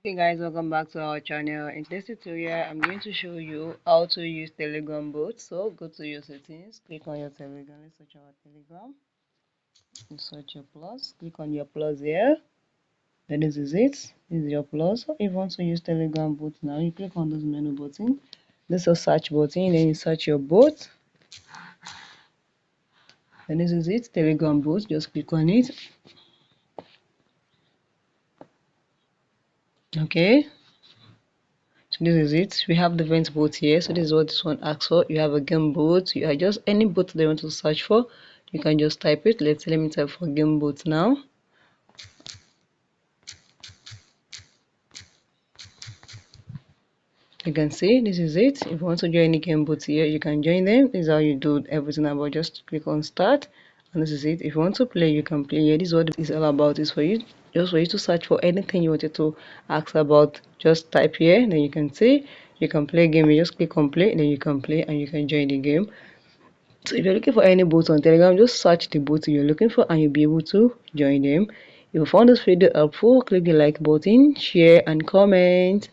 Hey guys, welcome back to our channel. In this tutorial, I'm going to show you how to use Telegram bot. So go to your settings, click on your Telegram. Let's search our Telegram. You search your plus, click on your plus here. Then this is it. This is your plus. So if you want to use Telegram bot now, you click on this menu button. This is a search button. Then you search your bot. Then this is it, Telegram bot. Just click on it. Okay. So this is it. We have different boats here. So this is what this one asks for. You have a game boat. You are just any boat they want to search for. You can just type it. Let me type for game boat now. You can see this is it. If you want to join any game boats here, you can join them. This is how you do everything about. Just click on start. And this is it. If you want to play, you can play here. This is what it's all about. It's for you, just for you to search for anything you wanted to ask about. Just type here, then you can see. You can play game. You just click on play, then you can play and you can join the game. So if you're looking for any bots on Telegram, just search the bot you're looking for and you'll be able to join them. If you found this video helpful, click the like button, share and comment.